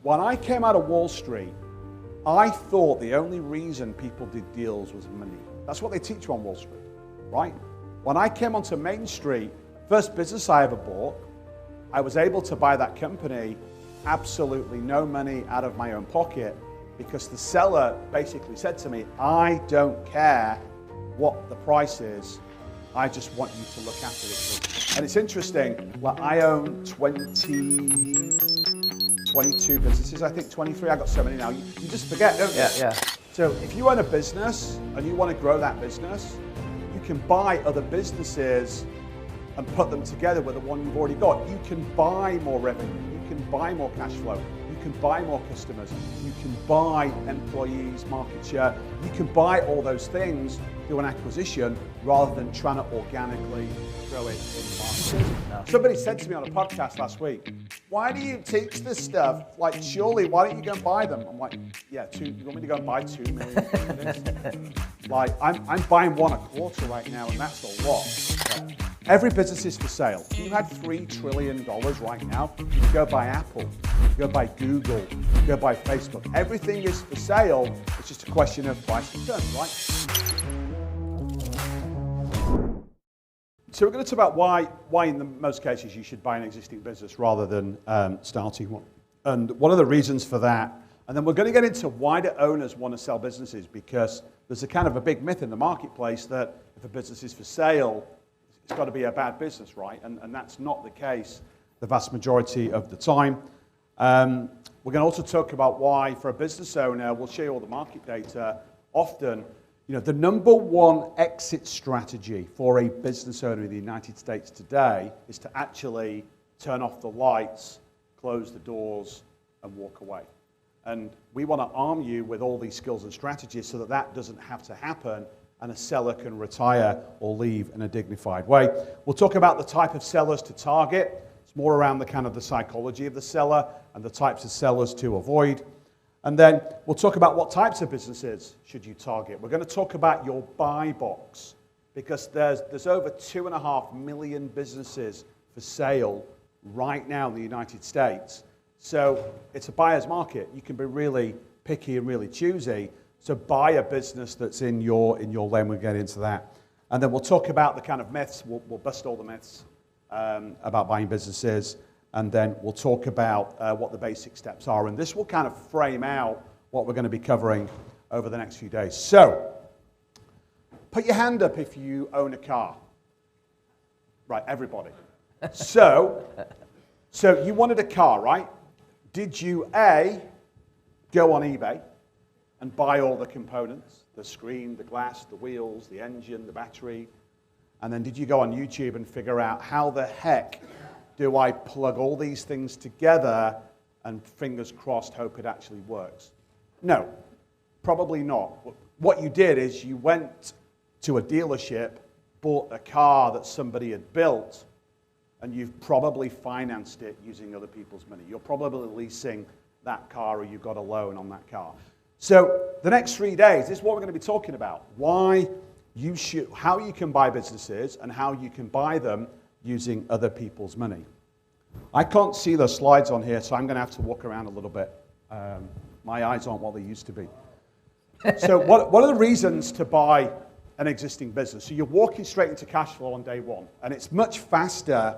When I came out of Wall Street, I thought the only reason people did deals was money. That's what they teach you on Wall Street, right? When I came onto Main Street, first business I ever bought, I was able to buy that company absolutely no money out of my own pocket because the seller basically said to me, I don't care what the price is, I just want you to look after it. And it's interesting, like I own 22 businesses, I think 23, I got so many now. You just forget, don't you? Yeah. So if you own a business and you want to grow that business, you can buy other businesses and put them together with the one you've already got. You can buy more revenue, you can buy more cash flow, you can buy more customers, you can buy employees, market share, you can buy all those things through an acquisition rather than trying to organically grow it in the market. Somebody said to me on a podcast last week, why do you teach this stuff? Like, surely, why don't you go and buy them? I'm like, yeah, you want me to go and buy 2 million companies? Like, I'm buying 1 a quarter right now, and that's a lot. But every business is for sale. If you had $3 trillion right now, you could go buy Apple, you could go buy Google, you could go buy Facebook. Everything is for sale. It's just a question of price and terms, right? So we're going to talk about why in the most cases you should buy an existing business rather than starting one. And what are the reasons for that? And then we're going to get into why do owners want to sell businesses, because there's a kind of a big myth in the marketplace that if a business is for sale, it's got to be a bad business, right? And that's not the case the vast majority of the time. We're going to also talk about why, for a business owner, we'll show you all the market data, often, the number one exit strategy for a business owner in the United States today is to actually turn off the lights, close the doors, and walk away. And we want to arm you with all these skills and strategies so that that doesn't have to happen and a seller can retire or leave in a dignified way. We'll talk about the type of sellers to target. It's more around the kind of the psychology of the seller and the types of sellers to avoid. And then we'll talk about what types of businesses should you target. We're going to talk about your buy box, because there's over 2.5 million businesses for sale right now in the United States. So it's a buyer's market. You can be really picky and really choosy. So buy a business that's in your lane. We'll get into that. And then we'll talk about the kind of myths. We'll bust all the myths about buying businesses. And then we'll talk about what the basic steps are. And this will kind of frame out what we're going to be covering over the next few days. So, put your hand up if you own a car. Right, everybody. So you wanted a car, right? Did you, A, go on eBay and buy all the components, the screen, the glass, the wheels, the engine, the battery? And then did you go on YouTube and figure out how the heck do I plug all these things together and fingers crossed hope it actually works? No, probably not. What you did is you went to a dealership, bought a car that somebody had built, and you've probably financed it using other people's money. You're probably leasing that car or you've got a loan on that car. So the next 3 days, this is what we're going to be talking about. How you can buy businesses and how you can buy them using other people's money. I can't see the slides on here, so I'm going to have to walk around a little bit. My eyes aren't what they used to be. So what are the reasons to buy an existing business? So you're walking straight into cash flow on day one, and it's much faster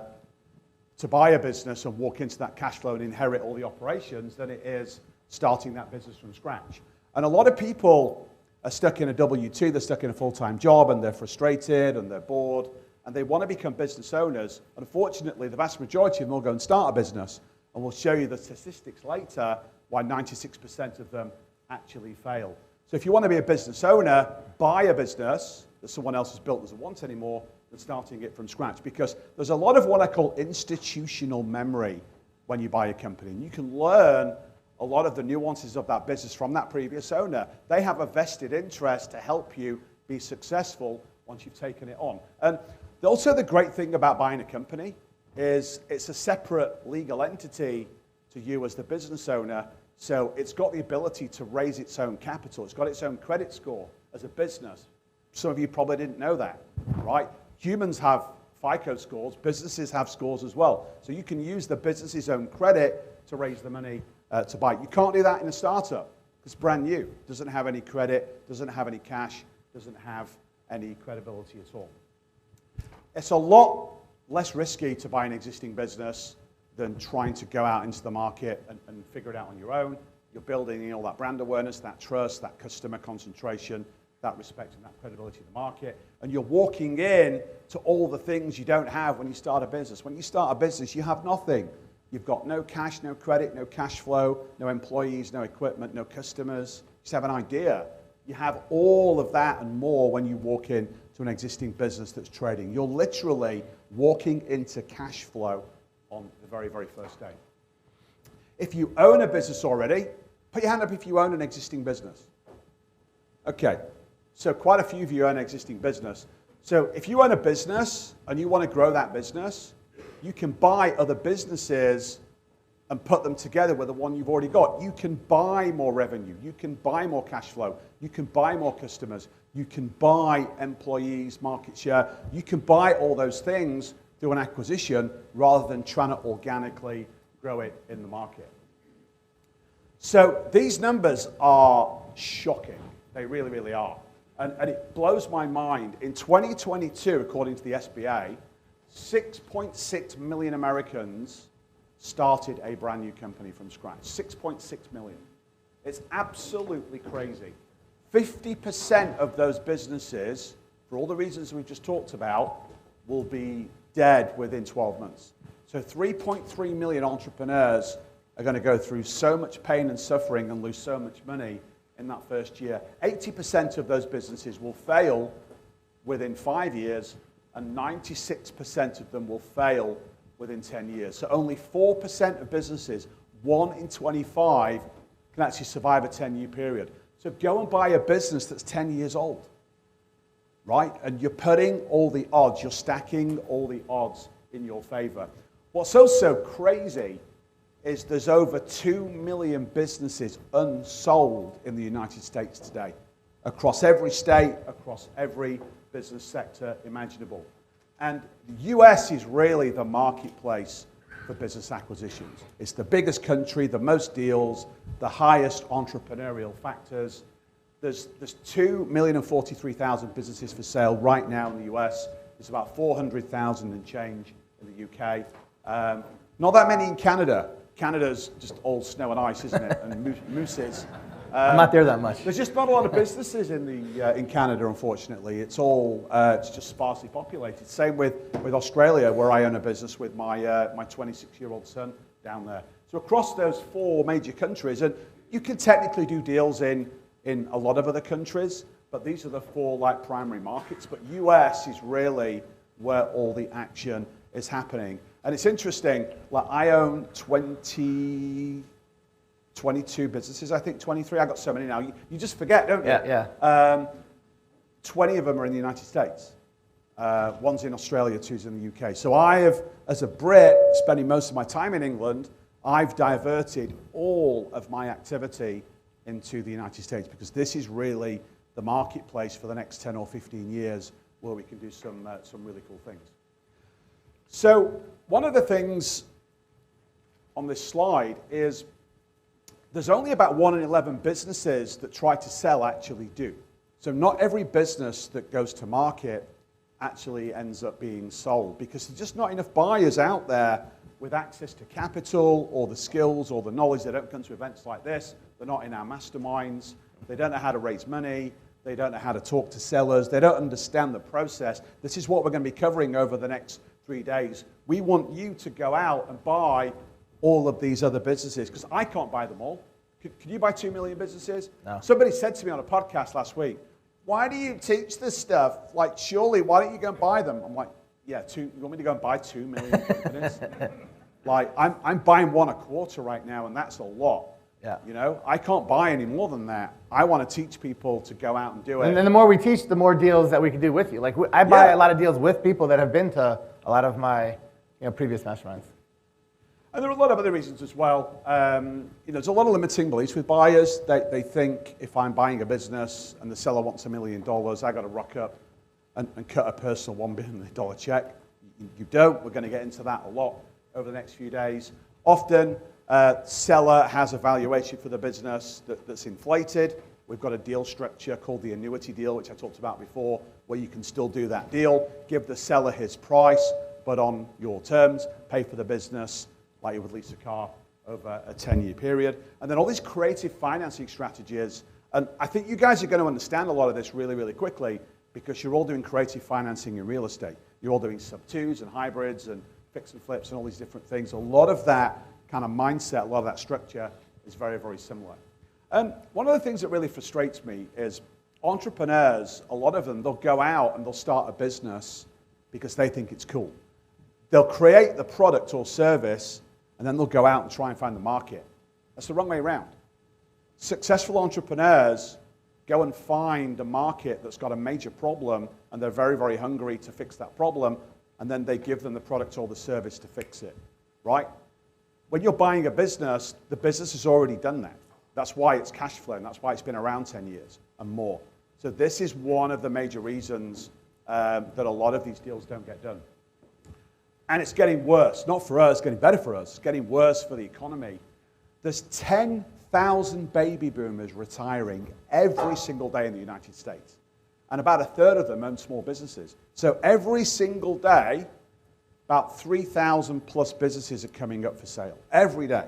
to buy a business and walk into that cash flow and inherit all the operations than it is starting that business from scratch. And a lot of people are stuck in a W-2, they're stuck in a full-time job, and they're frustrated and they're bored, and they want to become business owners. Unfortunately, the vast majority of them will go and start a business, and we'll show you the statistics later why 96% of them actually fail. So if you want to be a business owner, buy a business that someone else has built doesn't want anymore than starting it from scratch, because there's a lot of what I call institutional memory when you buy a company. And you can learn a lot of the nuances of that business from that previous owner. They have a vested interest to help you be successful once you've taken it on. And also the great thing about buying a company is it's a separate legal entity to you as the business owner, so it's got the ability to raise its own capital. It's got its own credit score as a business. Some of you probably didn't know that, right? Humans have FICO scores, businesses have scores as well. So you can use the business's own credit to raise the money to buy. You can't do that in a startup. It's brand new. Doesn't have any credit, doesn't have any cash, doesn't have any credibility at all. It's a lot less risky to buy an existing business than trying to go out into the market and figure it out on your own. You're building all that brand awareness, that trust, that customer concentration, that respect and that credibility in the market. And you're walking in to all the things you don't have when you start a business. When you start a business, you have nothing. You've got no cash, no credit, no cash flow, no employees, no equipment, no customers. You just have an idea. You have all of that and more when you walk in to an existing business that's trading. You're literally walking into cash flow on the very, very first day. If you own a business already, put your hand up if you own an existing business. Okay, so quite a few of you own an existing business. So if you own a business and you want to grow that business, you can buy other businesses and put them together with the one you've already got. You can buy more revenue. You can buy more cash flow. You can buy more customers. You can buy employees, market share. You can buy all those things through an acquisition rather than trying to organically grow it in the market. So these numbers are shocking. They really, really are. And it blows my mind. In 2022, according to the SBA, 6.6 million Americans started a brand new company from scratch. 6.6 million. It's absolutely crazy. 50% of those businesses, for all the reasons we've just talked about, will be dead within 12 months. So 3.3 million entrepreneurs are going to go through so much pain and suffering and lose so much money in that first year. 80% of those businesses will fail within 5 years, and 96% of them will fail within 10 years. So only 4% of businesses, 1 in 25, can actually survive a 10-year period. So go and buy a business that's 10 years old, right? And you're putting all the odds, you're stacking all the odds in your favor. What's also crazy is there's over 2 million businesses unsold in the United States today, across every state, across every business sector imaginable. And the US is really the marketplace for business acquisitions. It's the biggest country, the most deals, the highest entrepreneurial factors. There's 2,043,000 businesses for sale right now in the US. There's about 400,000 and change in the UK. Not that many in Canada. Canada's just all snow and ice, isn't it? And mooses. I'm not there that much. There's just not a lot of businesses in Canada, unfortunately. It's all it's just sparsely populated. Same with Australia, where I own a business with my 26-year-old son down there. So across those 4 major countries, and you can technically do deals in a lot of other countries, but these are the 4 like primary markets. But US is really where all the action is happening. And it's interesting, like I own 22 businesses, I think 23. I got so many now. You just forget, don't you? Yeah. 20 of them are in the United States. One's in Australia, 2's in the UK. So I have, as a Brit, spending most of my time in England, I've diverted all of my activity into the United States because this is really the marketplace for the next 10 or 15 years where we can do some really cool things. So one of the things on this slide is there's only about 1 in 11 businesses that try to sell actually do. So not every business that goes to market actually ends up being sold because there's just not enough buyers out there with access to capital or the skills or the knowledge. They don't come to events like this. They're not in our masterminds. They don't know how to raise money. They don't know how to talk to sellers. They don't understand the process. This is what we're going to be covering over the next 3 days. We want you to go out and buy all of these other businesses because I can't buy them all. Can you buy 2 million businesses? No. Somebody said to me on a podcast last week, why do you teach this stuff? Like, surely, why don't you go and buy them? I'm like, yeah, you want me to go and buy 2 million companies? Like, I'm buying 1 a quarter right now, and that's a lot. Yeah. You know, I can't buy any more than that. I want to teach people to go out and do it. And then the more we teach, the more deals that we can do with you. Like I buy a lot of deals with people that have been to a lot of my previous masterminds. And there are a lot of other reasons as well. There's a lot of limiting beliefs with buyers. They think if I'm buying a business and the seller wants $1 million, I got to rock up and cut a personal $1 billion check. You don't. We're going to get into that a lot over the next few days. Often, Seller has a valuation for the business that's inflated. We've got a deal structure called the annuity deal, which I talked about before, where you can still do that deal, give the seller his price, but on your terms, pay for the business like you would lease a car over a 10-year period. And then all these creative financing strategies, and I think you guys are going to understand a lot of this really, really quickly because you're all doing creative financing in real estate. You're all doing sub-twos and hybrids and fix and flips and all these different things. A lot of that kind of mindset, a lot of that structure is very, very similar. One of the things that really frustrates me is entrepreneurs, a lot of them, they'll go out and they'll start a business because they think it's cool. They'll create the product or service and then they'll go out and try and find the market. That's the wrong way around. Successful entrepreneurs go and find a market that's got a major problem and they're very, very hungry to fix that problem, and then they give them the product or the service to fix it, right? When you're buying a business, the business has already done that. That's why it's cash flow, and that's why it's been around 10 years and more. So this is one of the major reasons that a lot of these deals don't get done. And it's getting worse, not for us, it's getting better for us, it's getting worse for the economy. There's 10,000 baby boomers retiring every single day in the United States. And about a third of them own small businesses. So every single day, about 3,000 plus businesses are coming up for sale, every day.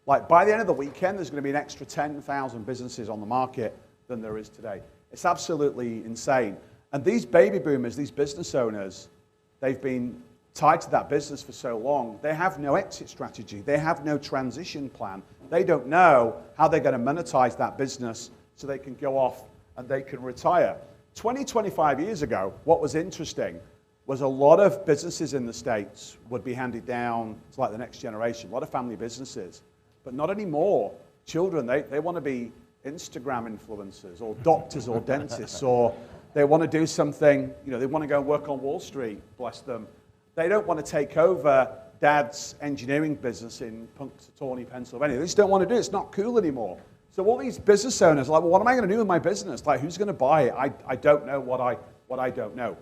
Like by the end of the weekend, there's going to be an extra 10,000 businesses on the market than there is today. It's absolutely insane. And these baby boomers, these business owners, they've been tied to that business for so long, they have no exit strategy. They have no transition plan. They don't know how they're going to monetize that business so they can go off and they can retire. 20, 25 years ago, what was interesting was a lot of businesses in the States would be handed down to like the next generation, a lot of family businesses, but not anymore. Children, they want to be Instagram influencers or doctors or dentists, or they want to do something, they want to go and work on Wall Street, bless them. They don't want to take over dad's engineering business in Punxsutawney, Pennsylvania. They just don't want to do it. It's not cool anymore. So all these business owners are like, well, what am I going to do with my business? Like, who's going to buy it? I don't know what I don't know.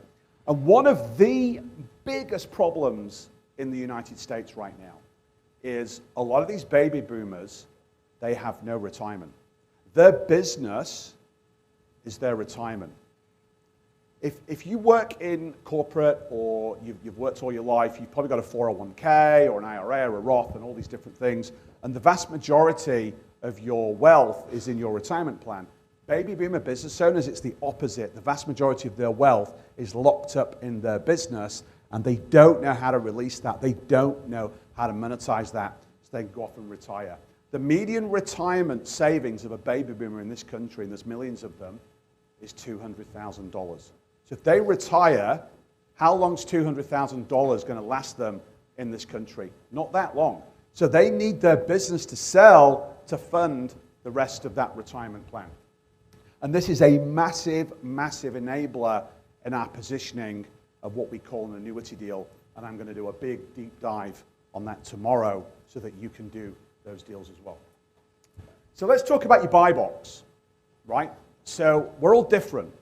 And one of the biggest problems in the United States right now is a lot of these baby boomers, they have no retirement. Their business is their retirement. If you work in corporate or you've worked all your life, you've probably got a 401k or an IRA or a Roth and all these different things, and the vast majority of your wealth is in your retirement plan. Baby boomer business owners, it's the opposite. The vast majority of their wealth is locked up in their business, and they don't know how to release that. They don't know how to monetize that so they can go off and retire. The median retirement savings of a baby boomer in this country, and there's millions of them, is $200,000. So if they retire, how long's $200,000 going to last them in this country? Not that long. So they need their business to sell to fund the rest of that retirement plan. And this is a massive, massive enabler in our positioning of what we call an annuity deal. And I'm going to do a big, deep dive on that tomorrow so that you can do those deals as well. So let's talk about your buy box, right? So we're all different.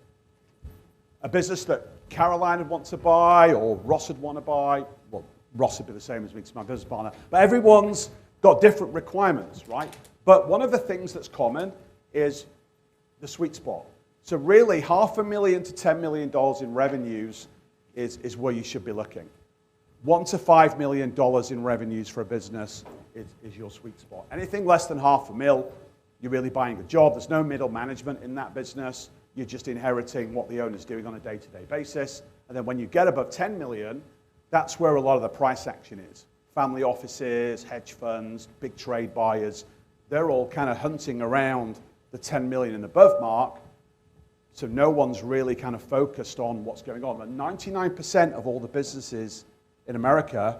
A business that Caroline would want to buy or Ross would want to buy, well, Ross would be the same as me because my business partner, but everyone's got different requirements, right? But one of the things that's common is the sweet spot. So really, $500,000 to $10 million in revenues is where you should be looking. $1 to $5 million in revenues for a business is your sweet spot. Anything less than $500,000, you're really buying a job. There's no middle management in that business. You're just inheriting what the owner's doing on a day-to-day basis. And then when you get above 10 million, that's where a lot of the price action is. Family offices, hedge funds, big trade buyers, they're all kind of hunting around the 10 million and above mark. So no one's really kind of focused on what's going on. And 99% of all the businesses in America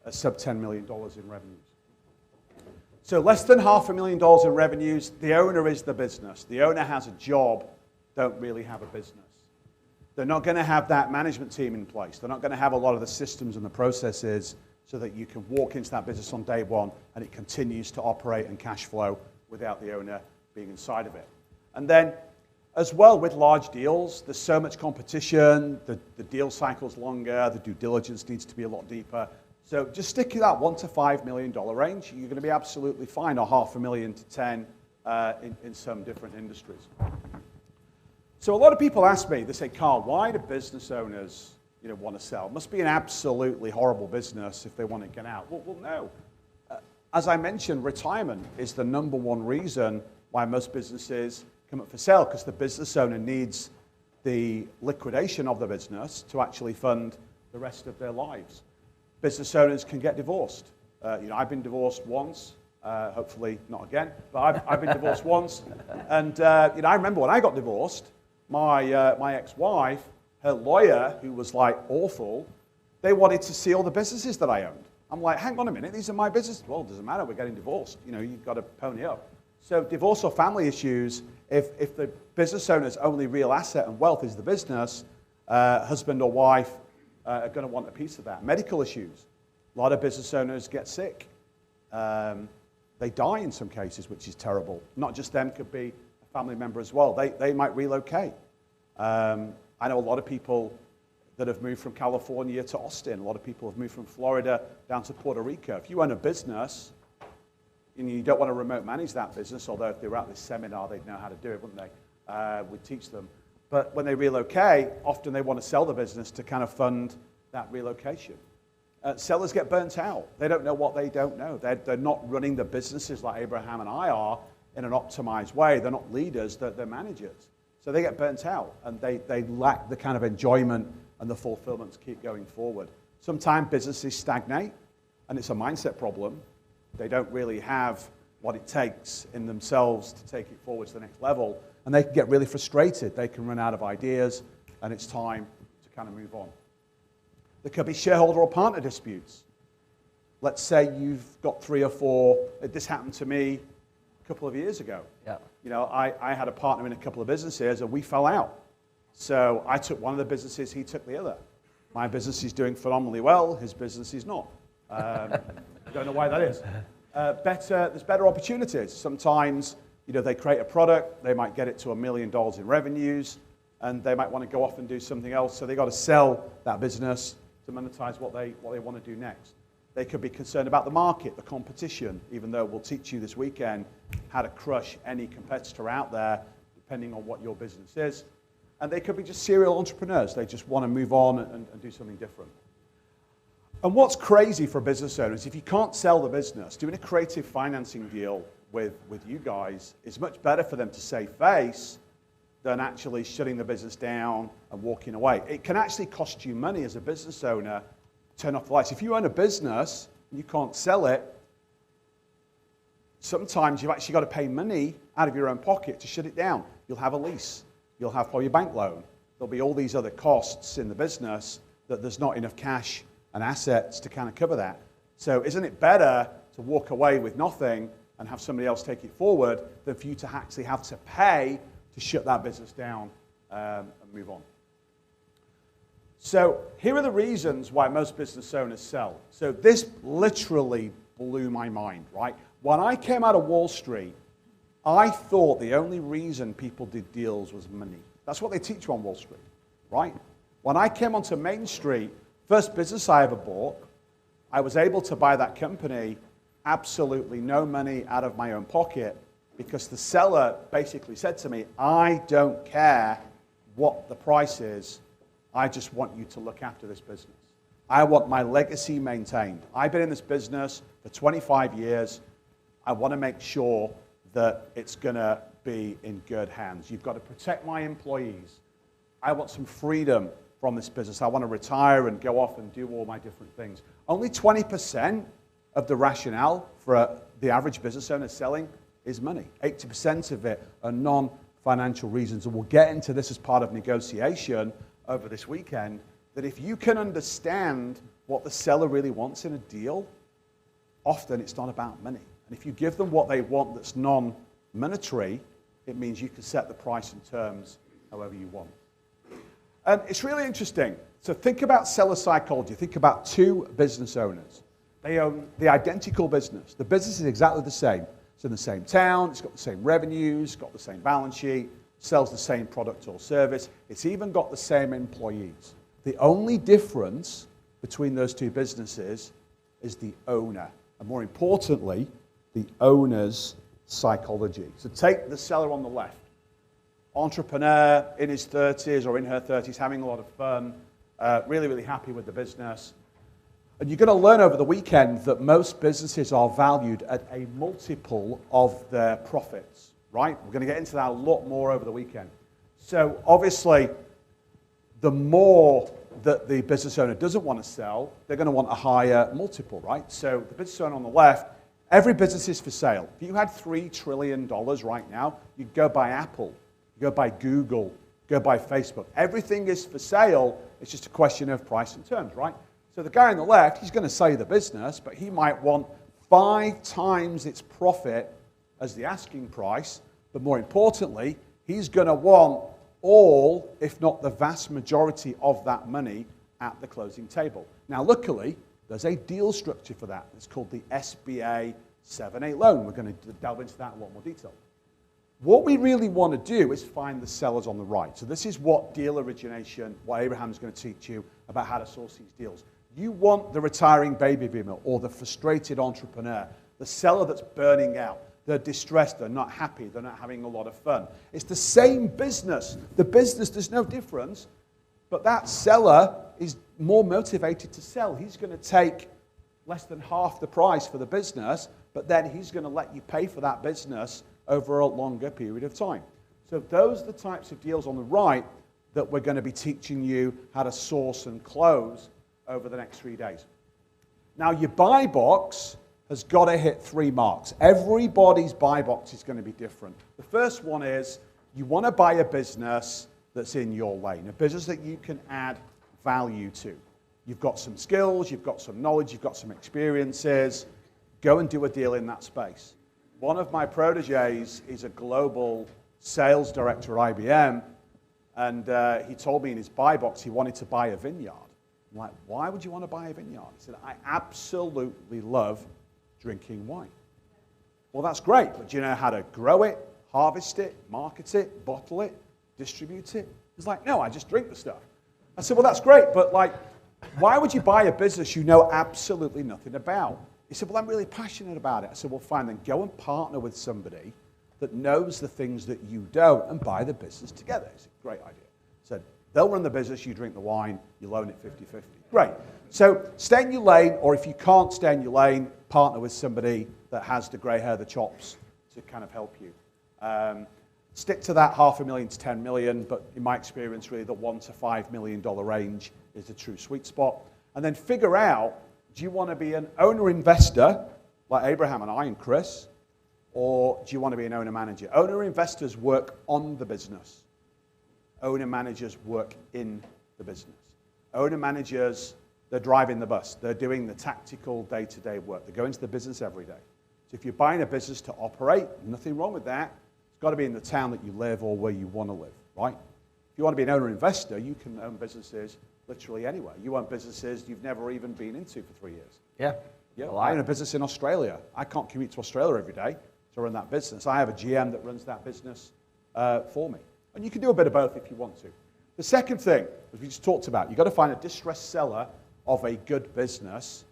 are sub $10 million in revenues. So less than $500,000 in revenues, the owner is the business. The owner has a job, don't really have a business. They're not going to have that management team in place. They're not going to have a lot of the systems and the processes so that you can walk into that business on day one and it continues to operate and cash flow without the owner being inside of it. And then as well with large deals, there's so much competition, the deal cycle's longer, the due diligence needs to be a lot deeper. So just stick in that $1 to $5 million range. You're going to be absolutely fine, or $500,000 to 10 in some different industries. So a lot of people ask me, they say, Carl, why do business owners want to sell? It must be an absolutely horrible business if they want to get out. Well no. As I mentioned, retirement is the number one reason why most businesses come up for sale, because the business owner needs the liquidation of the business to actually fund the rest of their lives. Business owners can get divorced. I've been divorced once, hopefully not again, but I've been divorced once. And I remember when I got divorced, my ex-wife, her lawyer, who was like awful, they wanted to see all the businesses that I owned. I'm like, hang on a minute, these are my businesses. Well, it doesn't matter, we're getting divorced. You've got to pony up. So divorce or family issues, if the business owner's only real asset and wealth is the business, husband or wife are going to want a piece of that. Medical issues. A lot of business owners get sick. They die in some cases, which is terrible. Not just them, could be a family member as well. They might relocate. I know a lot of people that have moved from California to Austin. A lot of people have moved from Florida down to Puerto Rico. If you own a business and you don't want to remote manage that business, although if they were at this seminar, they'd know how to do it, wouldn't they? We'd teach them. But when they relocate, often they want to sell the business to kind of fund that relocation. Sellers get burnt out. They don't know what they don't know. They're not running the businesses like Abraham and I are in an optimized way. They're not leaders, they're managers. So they get burnt out, and they lack the kind of enjoyment and the fulfillment to keep going forward. Sometimes businesses stagnate, and it's a mindset problem. They don't really have what it takes in themselves to take it forward to the next level, and they can get really frustrated. They can run out of ideas, and it's time to kind of move on. There could be shareholder or partner disputes. Let's say you've got 3 or 4. This happened to me a couple of years ago. Yeah. I had a partner in a couple of businesses, and we fell out. So I took one of the businesses, he took the other. My business is doing phenomenally well, his business is not. Don't know why that is. There's better opportunities. Sometimes, they create a product, they might get it to $1 million in revenues, and they might want to go off and do something else. So they got to sell that business to monetize what they want to do next. They could be concerned about the market, the competition, even though we'll teach you this weekend how to crush any competitor out there, depending on what your business is. And they could be just serial entrepreneurs. They just want to move on and do something different. And what's crazy for business owners, if you can't sell the business, doing a creative financing deal with you guys is much better for them to save face than actually shutting the business down and walking away. It can actually cost you money as a business owner to turn off the lights. If you own a business and you can't sell it, sometimes you've actually got to pay money out of your own pocket to shut it down. You'll have a lease. You'll have probably a bank loan. There'll be all these other costs in the business that there's not enough cash and assets to kind of cover that. So isn't it better to walk away with nothing and have somebody else take it forward than for you to actually have to pay to shut that business down and move on? So here are the reasons why most business owners sell. So this literally blew my mind, right? When I came out of Wall Street, I thought the only reason people did deals was money. That's what they teach you on Wall Street, right? When I came onto Main Street, first business I ever bought, I was able to buy that company absolutely no money out of my own pocket, because the seller basically said to me, I don't care what the price is, I just want you to look after this business. I want my legacy maintained. I've been in this business for 25 years. I want to make sure that it's going to be in good hands. You've got to protect my employees. I want some freedom from this business. I want to retire and go off and do all my different things. Only 20% of the rationale for the average business owner selling is money. 80% of it are non-financial reasons. And we'll get into this as part of negotiation over this weekend, that if you can understand what the seller really wants in a deal, often it's not about money. And if you give them what they want that's non-monetary, it means you can set the price and terms however you want. And it's really interesting. So think about seller psychology. Think about 2 business owners. They own the identical business. The business is exactly the same. It's in the same town. It's got the same revenues, got the same balance sheet, sells the same product or service. It's even got the same employees. The only difference between those 2 businesses is the owner, and more importantly, the owner's psychology. So take the seller on the left. Entrepreneur in his 30s or in her 30s, having a lot of fun, really, really happy with the business. And you're going to learn over the weekend that most businesses are valued at a multiple of their profits, right? We're going to get into that a lot more over the weekend. So obviously, the more that the business owner doesn't want to sell, they're going to want a higher multiple, right? So the business owner on the left, every business is for sale. If you had $3 trillion right now, you'd go buy Apple, you go buy Google, go buy Facebook. Everything is for sale. It's just a question of price and terms, right? So the guy on the left, he's going to sell you the business, but he might want 5 times its profit as the asking price. But more importantly, he's going to want all, if not the vast majority of that money at the closing table. Now, luckily, there's a deal structure for that. It's called the SBA 7(a) loan. We're going to delve into that in a lot more detail. What we really want to do is find the sellers on the right. So this is what deal origination, what Abraham's going to teach you about how to source these deals. You want the retiring baby boomer or the frustrated entrepreneur, the seller that's burning out. They're distressed, they're not happy, they're not having a lot of fun. It's the same business. The business, there's no difference, but that seller is more motivated to sell. He's going to take less than half the price for the business, but then he's going to let you pay for that business over a longer period of time. So those are the types of deals on the right that we're going to be teaching you how to source and close over the next 3 days. Now, your buy box has got to hit 3 marks. Everybody's buy box is going to be different. The first one is you want to buy a business that's in your lane, a business that you can add value to. You've got some skills, you've got some knowledge, you've got some experiences. Go and do a deal in that space. One of my proteges is a global sales director at IBM, and he told me in his buy box he wanted to buy a vineyard. I'm like, why would you want to buy a vineyard? He said, I absolutely love drinking wine. Well, that's great, but do you know how to grow it, harvest it, market it, bottle it, distribute it? He's like, no, I just drink the stuff. I said, well, that's great, but like, why would you buy a business you know absolutely nothing about? He said, well, I'm really passionate about it. I said, well, fine, then go and partner with somebody that knows the things that you don't and buy the business together. He said, great idea. He said, they'll run the business, you drink the wine, you loan it 50-50. Great. So stay in your lane, or if you can't stay in your lane, partner with somebody that has the grey hair, the chops to kind of help you. Stick to that $500,000 to $10 million, but in my experience, really the $1 to $5 million range is the true sweet spot. And then figure out, do you want to be an owner-investor, like Abraham and I and Chris, or do you want to be an owner-manager? Owner-investors work on the business. Owner-managers work in the business. Owner-managers, they're driving the bus. They're doing the tactical day-to-day work. They go into the business every day. So if you're buying a business to operate, nothing wrong with that. It's got to be in the town that you live or where you want to live, right? If you want to be an owner-investor, you can own businesses literally anywhere. You own businesses you've never even been into for 3 years. Yeah. Yeah, I own a business in Australia. I can't commute to Australia every day to run that business. I have a GM that runs that business for me. And you can do a bit of both if you want to. The second thing, as we just talked about, you've got to find a distressed seller of a good business,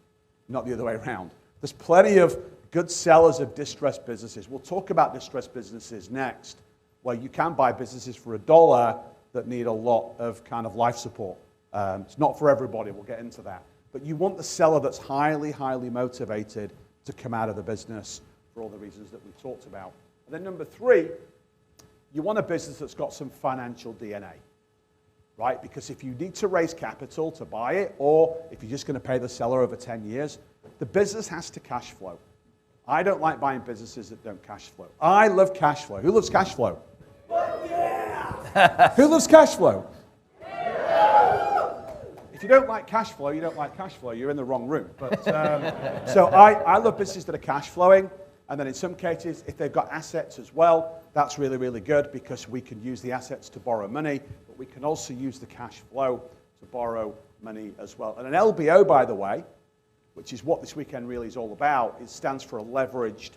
not the other way around. There's plenty of good sellers of distressed businesses. We'll talk about distressed businesses next, where you can buy businesses for $1 that need a lot of kind of life support. It's not for everybody. We'll get into that. But you want the seller that's highly, highly motivated to come out of the business for all the reasons that we talked about. And then number 3, you want a business that's got some financial DNA, right? Because if you need to raise capital to buy it, or if you're just going to pay the seller over 10 years, the business has to cash flow. I don't like buying businesses that don't cash flow. I love cash flow. Who loves cash flow? Yeah! Who loves cash flow? If you don't like cash flow, you don't like cash flow. You're in the wrong room. But so I love businesses that are cash flowing. And then in some cases, if they've got assets as well, that's really, really good because we can use the assets to borrow money, but we can also use the cash flow to borrow money as well. And an LBO, by the way, which is what this weekend really is all about, it stands for a leveraged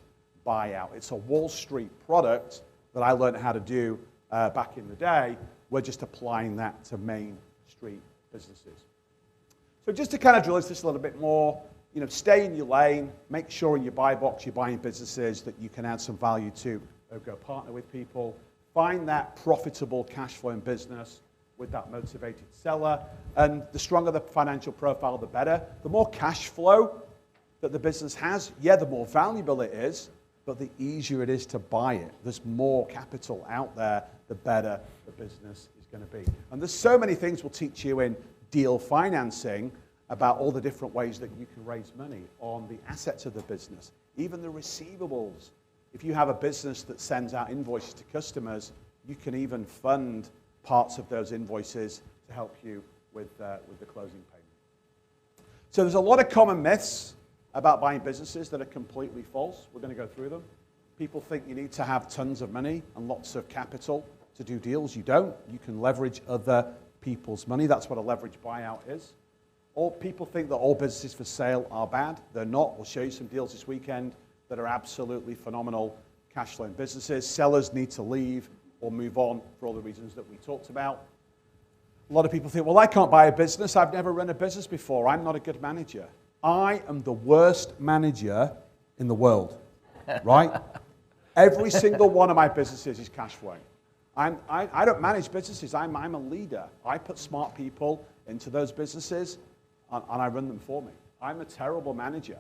buyout. It's a Wall Street product that I learned how to do back in the day. We're just applying that to Main Street businesses. So just to kind of drill into this a little bit more, stay in your lane, make sure in your buy box you're buying businesses that you can add some value to, or go partner with people, find that profitable cash flowing business with that motivated seller, and the stronger the financial profile, the better. The more cash flow that the business has, the more valuable it is, but the easier it is to buy it. There's more capital out there, the better the business is going to be. And there's so many things we'll teach you in deal financing about all the different ways that you can raise money on the assets of the business, even the receivables. If you have a business that sends out invoices to customers, you can even fund parts of those invoices to help you with the closing payment. So there's a lot of common myths about buying businesses that are completely false. We're going to go through them. People think you need to have tons of money and lots of capital to do deals. You don't. You can leverage other people's money. That's what a leveraged buyout is. All people think that all businesses for sale are bad. They're not. We'll show you some deals this weekend that are absolutely phenomenal cash flowing businesses. Sellers need to leave or move on for all the reasons that we talked about. A lot of people think, well, I can't buy a business. I've never run a business before. I'm not a good manager. I am the worst manager in the world, right? Every single one of my businesses is cash flowing. I don't manage businesses. I'm a leader. I put smart people into those businesses, and I run them for me. I'm a terrible manager.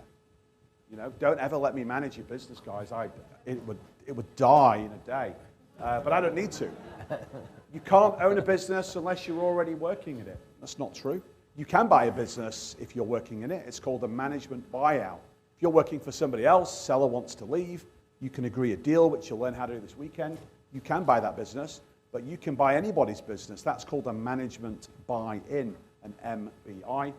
Don't ever let me manage your business, guys. It would die in a day. But I don't need to. You can't own a business unless you're already working in it. That's not true. You can buy a business if you're working in it. It's called a management buyout. If you're working for somebody else, seller wants to leave, you can agree a deal, which you'll learn how to do this weekend. You can buy that business, but you can buy anybody's business. That's called a management buy-in, an MBI.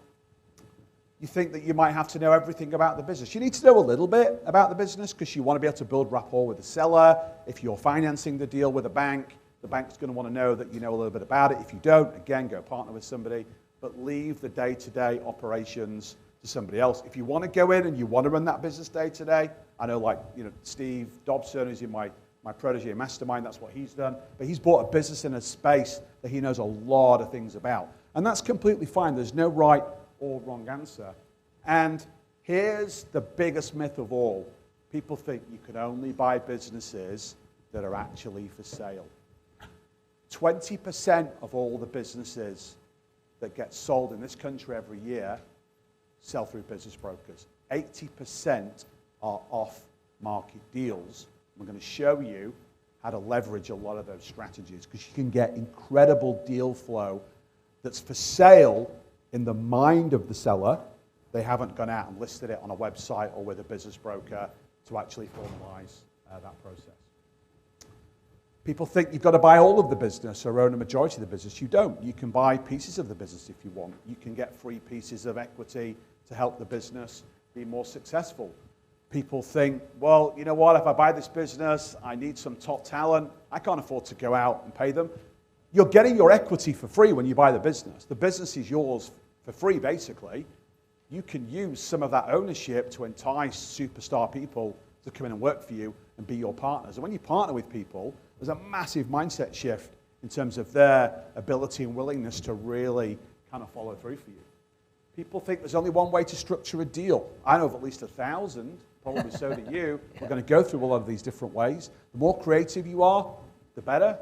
You think that you might have to know everything about the business. You need to know a little bit about the business because you want to be able to build rapport with the seller. If you're financing the deal with a bank, the bank's going to want to know that you know a little bit about it. If you don't, again, go partner with somebody, but leave the day-to-day operations to somebody else. If you want to go in and you want to run that business day-to-day, I know Steve Dobson, who's in my protege mastermind, that's what he's done, but he's bought a business in a space that he knows a lot of things about. And that's completely fine. There's no right or wrong answer. And here's the biggest myth of all. People think you can only buy businesses that are actually for sale. 20% of all the businesses that get sold in this country every year sell through business brokers. 80% are off-market deals. We're going to show you how to leverage a lot of those strategies because you can get incredible deal flow that's for sale in the mind of the seller. They haven't gone out and listed it on a website or with a business broker to actually formalize that process. People think you've got to buy all of the business or own a majority of the business. You don't. You can buy pieces of the business if you want. You can get free pieces of equity to help the business be more successful. People think, well, you know what, if I buy this business, I need some top talent. I can't afford to go out and pay them. You're getting your equity for free when you buy the business. The business is yours for free, basically. You can use some of that ownership to entice superstar people to come in and work for you and be your partners. And when you partner with people, there's a massive mindset shift in terms of their ability and willingness to really kind of follow through for you. People think there's only one way to structure a deal. I know of at least 1,000, probably so do you. We're going to go through a lot of these different ways. The more creative you are, the better.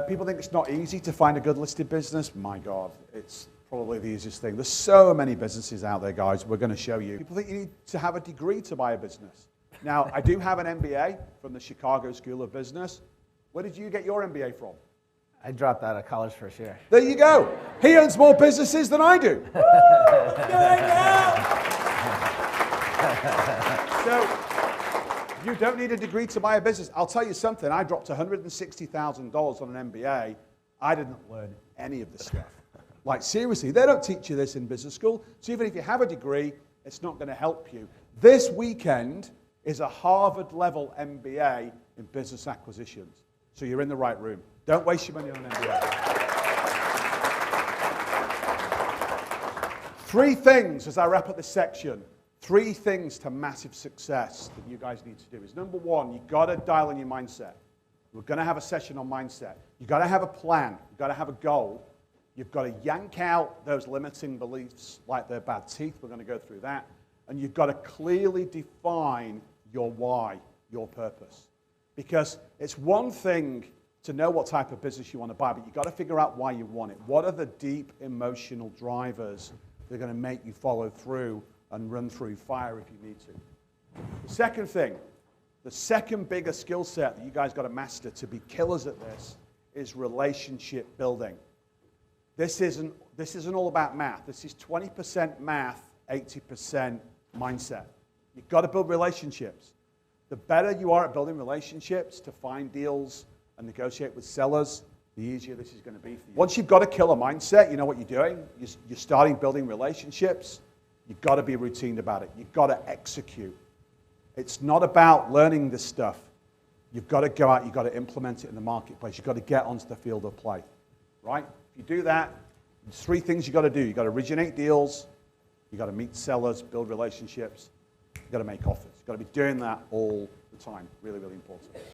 People think it's not easy to find a good listed business. My God, it's probably the easiest thing. There's so many businesses out there, guys. We're going to show you. People think you need to have a degree to buy a business. Now, I do have an MBA from the Chicago School of Business. Where did you get your MBA from? I dropped out of college for a year. There you go. He owns more businesses than I do. So you don't need a degree to buy a business. I'll tell you something. I dropped $160,000 on an MBA. I didn't learn any of this stuff. Like, seriously, they don't teach you this in business school. So even if you have a degree, it's not going to help you. This weekend is a Harvard-level MBA in business acquisitions. So you're in the right room. Don't waste your money on an MBA. 3 things as I wrap up this section. 3 things to massive success that you guys need to do is, number 1, you've got to dial in your mindset. We're going to have a session on mindset. You've got to have a plan. You've got to have a goal. You've got to yank out those limiting beliefs like they're bad teeth. We're going to go through that. And you've got to clearly define your why, your purpose. Because it's one thing to know what type of business you want to buy, but you've got to figure out why you want it. What are the deep emotional drivers that are going to make you follow through and run through fire if you need to? The second thing, the second bigger skill set that you guys got to master to be killers at this is relationship building. This isn't all about math. This is 20% math, 80% mindset. You've got to build relationships. The better you are at building relationships to find deals and negotiate with sellers, the easier this is going to be for you. Once you've got a killer mindset, you know what you're doing. You're starting building relationships. You've got to be routine about it. You've got to execute. It's not about learning this stuff. You've got to go out. You've got to implement it in the marketplace. You've got to get onto the field of play, right? If you do that, there's three things you've got to do. You've got to originate deals. You've got to meet sellers, build relationships. You've got to make offers. You've got to be doing that all the time. Really, really important.